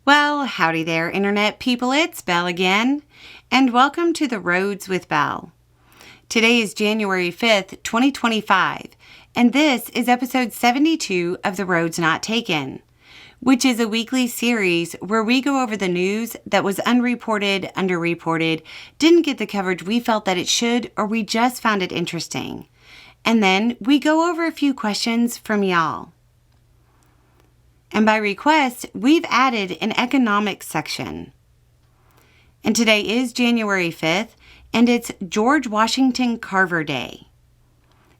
Well, howdy there, Internet people. It's Belle again, and welcome to The Roads with Belle. Today is January 5th, 2025, and this is episode 72 of The Roads Not Taken, which is a weekly series where we go over the news that was unreported, underreported, didn't get the coverage we felt that it should, or we just found it interesting. And then we go over a few questions from y'all. And by request, we've added an economics section. And today is January 5th, and it's George Washington Carver Day.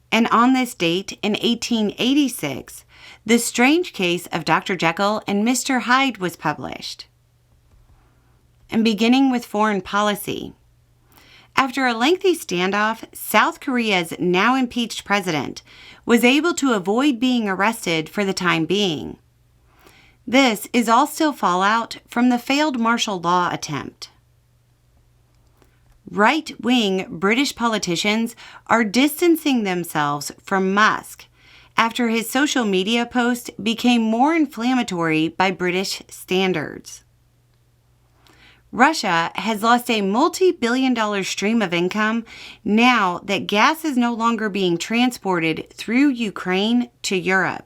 And on this date in 1886, The Strange Case of Dr. Jekyll and Mr. Hyde was published. And beginning with foreign policy. After a lengthy standoff, South Korea's now impeached president was able to avoid being arrested for the time being. This is all still fallout from the failed martial law attempt. Right-wing British politicians are distancing themselves from Musk after his social media post became more inflammatory by British standards. Russia has lost a multi-billion-dollar stream of income now that gas is no longer being transported through Ukraine to Europe.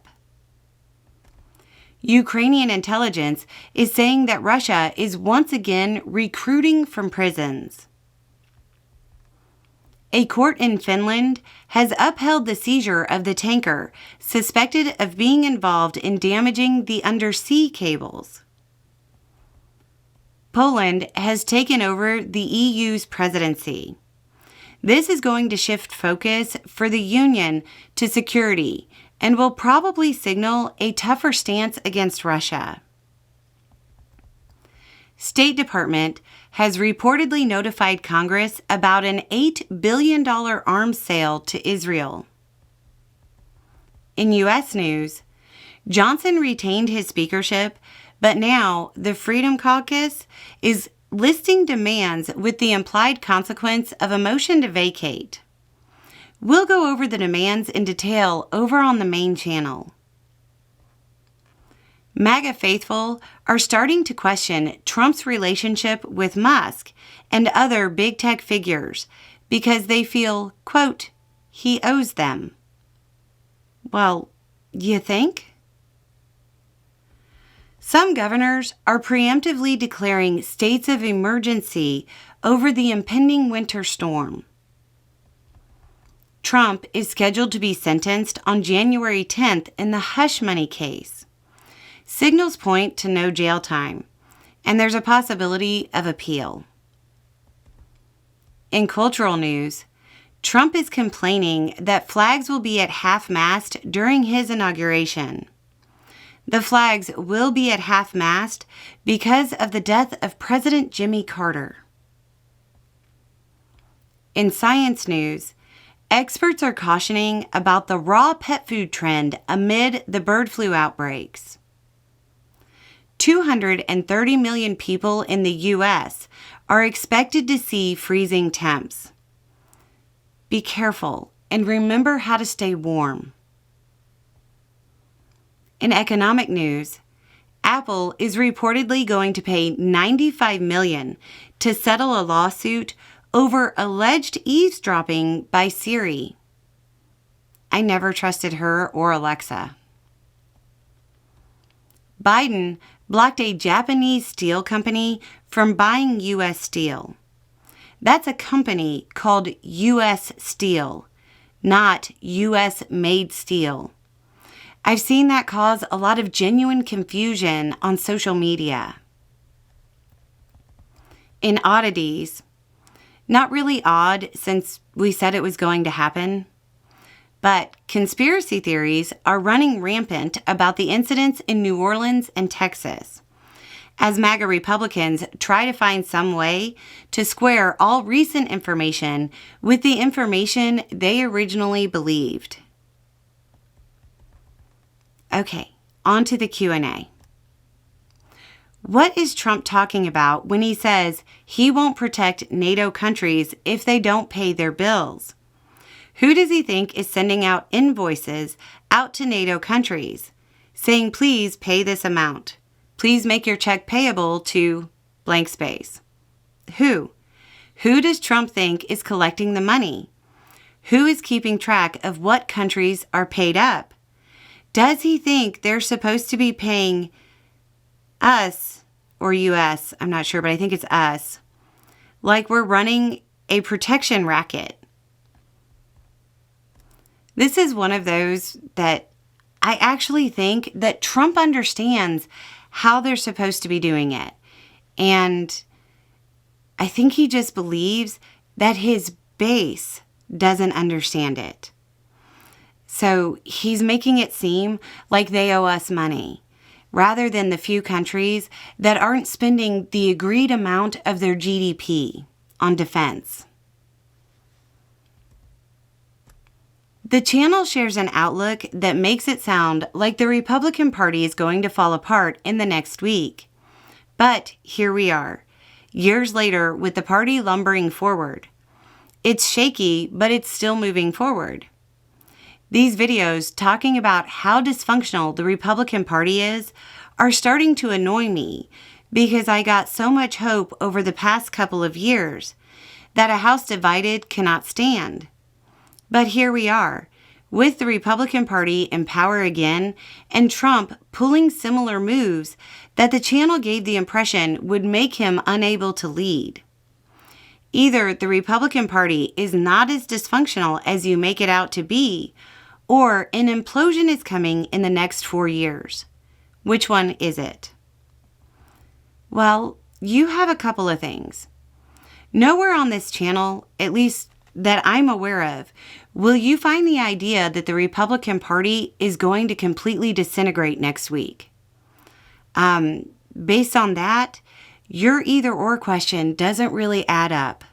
Ukrainian intelligence is saying that Russia is once again recruiting from prisons. A court in Finland has upheld the seizure of the tanker suspected of being involved in damaging the undersea cables. Poland has taken over the EU's presidency. This is going to shift focus for the Union to security and will probably signal a tougher stance against Russia. State Department has reportedly notified Congress about an $8 billion arms sale to Israel. In U.S. news, Johnson retained his speakership, but now the Freedom Caucus is listing demands with the implied consequence of a motion to vacate. We'll go over the demands in detail over on the main channel. MAGA faithful are starting to question Trump's relationship with Musk and other big tech figures because they feel, quote, he owes them. Well, you think? Some governors are preemptively declaring states of emergency over the impending winter storm. Trump is scheduled to be sentenced on January 10th in the hush money case. Signals point to no jail time, and there's a possibility of appeal. In cultural news, Trump is complaining that flags will be at half-mast during his inauguration. The flags will be at half-mast because of the death of President Jimmy Carter. In science news, experts are cautioning about the raw pet food trend amid the bird flu outbreaks. 230 million people in the U.S. are expected to see freezing temps. Be careful and remember how to stay warm. In economic news, Apple is reportedly going to pay $95 million to settle a lawsuit over alleged eavesdropping by Siri. I never trusted her or Alexa. Biden blocked a Japanese steel company from buying U.S. steel. That's a company called U.S. Steel, not U.S.-made steel. I've seen that cause a lot of genuine confusion on social media. In oddities, not really odd since we said it was going to happen, but conspiracy theories are running rampant about the incidents in New Orleans and Texas, as MAGA Republicans try to find some way to square all recent information with the information they originally believed. Okay, on to the Q&A. What is Trump talking about when he says he won't protect NATO countries if they don't pay their bills? Who does he think is sending out invoices out to NATO countries, saying, please pay this amount, Please make your check payable to blank space. Who? Who does Trump think is collecting the money? Who is keeping track of what countries are paid up? Does he think they're supposed to be paying us, or U.S., I'm not sure, but I think it's us, like we're running a protection racket? This is one of those that I actually think that Trump understands how they're supposed to be doing it. And I think he just believes that his base doesn't understand it. So he's making it seem like they owe us money, rather than the few countries that aren't spending the agreed amount of their GDP on defense. The channel shares an outlook that makes it sound like the Republican Party is going to fall apart in the next week. But here we are, years later, with the party lumbering forward. It's shaky, but it's still moving forward. These videos talking about how dysfunctional the Republican Party is are starting to annoy me because I got so much hope over the past couple of years that a house divided cannot stand. But here we are, with the Republican Party in power again and Trump pulling similar moves that the channel gave the impression would make him unable to lead. Either the Republican Party is not as dysfunctional as you make it out to be, or an implosion is coming in the next 4 years. Which one is it? Well, you have a couple of things. Nowhere on this channel, at least that I'm aware of, will you find the idea that the Republican Party is going to completely disintegrate next week. Based on that, your either-or question doesn't really add up.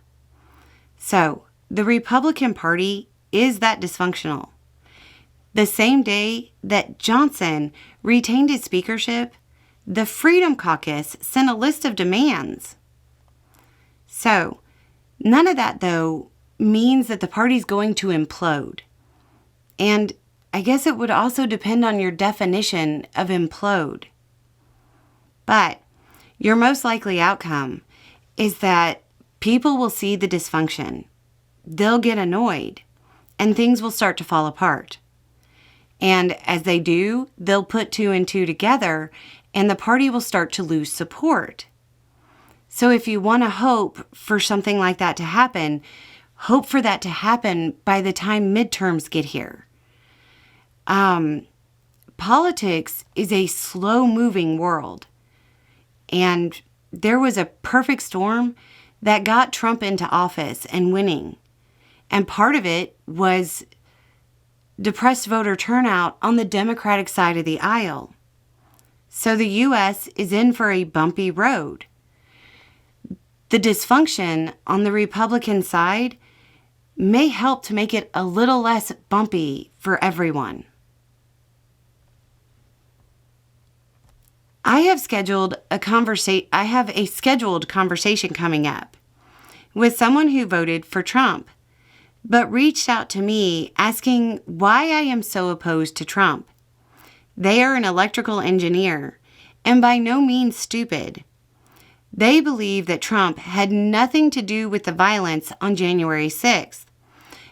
So, the Republican Party is that dysfunctional. The same day that Johnson retained his speakership, the Freedom Caucus sent a list of demands. So, none of that, though, means that the party's going to implode. And I guess it would also depend on your definition of implode. But your most likely outcome is that people will see the dysfunction. They'll get annoyed, and things will start to fall apart. And as they do, they'll put 2 and 2 together, and the party will start to lose support. So if you want to hope for something like that to happen, hope for that to happen by the time midterms get here. Politics is a slow-moving world. And there was a perfect storm that got Trump into office and winning. And part of it was depressed voter turnout on the Democratic side of the aisle. So the U.S. is in for a bumpy road. The dysfunction on the Republican side may help to make it a little less bumpy for everyone. I have a scheduled conversation coming up with someone who voted for Trump, but reached out to me asking why I am so opposed to Trump. They are an electrical engineer and by no means stupid. They believe that Trump had nothing to do with the violence on January 6th,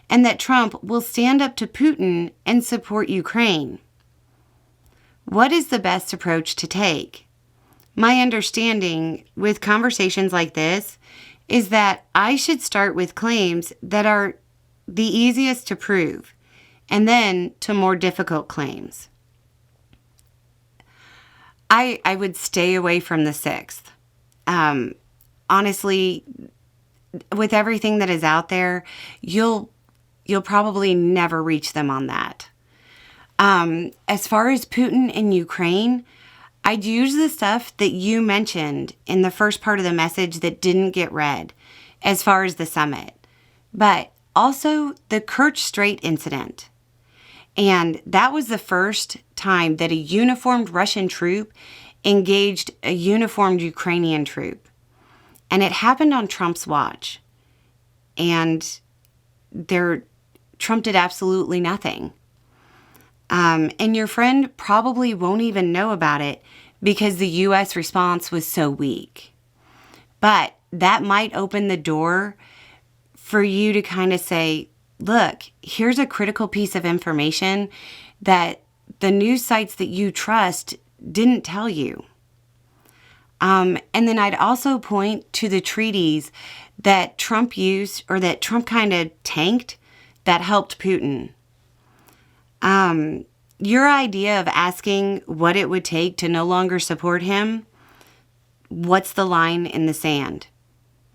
and that Trump will stand up to Putin and support Ukraine. What is the best approach to take? My understanding with conversations like this is that I should start with claims that are the easiest to prove, and then to more difficult claims. I would stay away from the 6th. Honestly, with everything that is out there, you'll probably never reach them on that. As far as Putin and Ukraine, I'd use the stuff that you mentioned in the first part of the message that didn't get read as far as the summit, but also the Kerch Strait incident. And that was the first time that a uniformed Russian troop engaged a uniformed Ukrainian troop. And it happened on Trump's watch. And Trump did absolutely nothing. And your friend probably won't even know about it because the U.S. response was so weak. But that might open the door for you to kind of say, look, here's a critical piece of information that the news sites that you trust didn't tell you. And then I'd also point to the treaties that Trump used, or that Trump kind of tanked, that helped Putin. Your idea of asking what it would take to no longer support him, what's the line in the sand?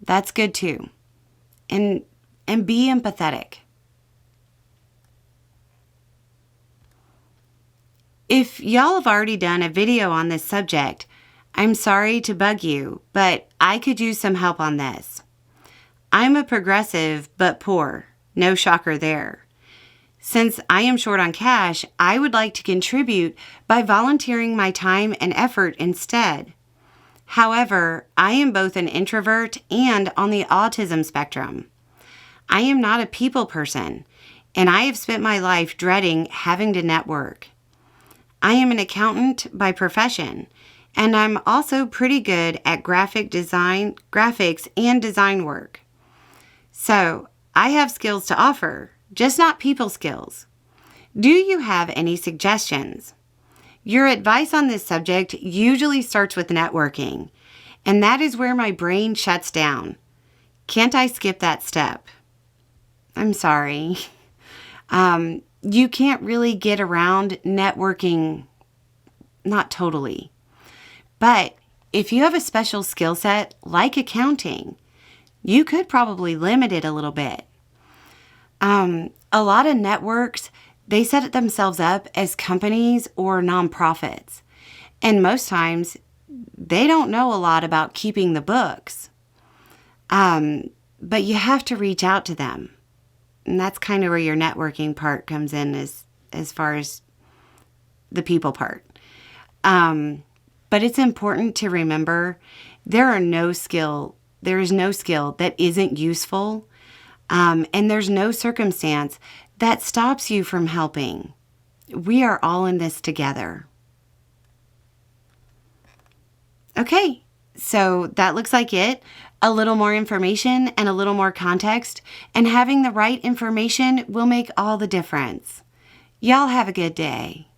That's good too. And be empathetic. If y'all have already done a video on this subject, I'm sorry to bug you, but I could use some help on this. I'm a progressive, but poor. No shocker there. Since I am short on cash, I would like to contribute by volunteering my time and effort instead. However, I am both an introvert and on the autism spectrum. I am not a people person, and I have spent my life dreading having to network. I am an accountant by profession, and I'm also pretty good at graphics and design work. So, I have skills to offer, just not people skills. Do you have any suggestions? Your advice on this subject usually starts with networking, and that is where my brain shuts down. Can't I skip that step? I'm sorry. You can't really get around networking, not totally. But if you have a special skill set like accounting, you could probably limit it a little bit. A lot of networks, they set themselves up as companies or nonprofits. And most times, they don't know a lot about keeping the books. But you have to reach out to them. And that's kind of where your networking part comes in as far as the people part. But it's important to remember there is no skill that isn't useful. And there's no circumstance that stops you from helping. We are all in this together. Okay, so that looks like it. A little more information and a little more context, and having the right information will make all the difference. Y'all have a good day.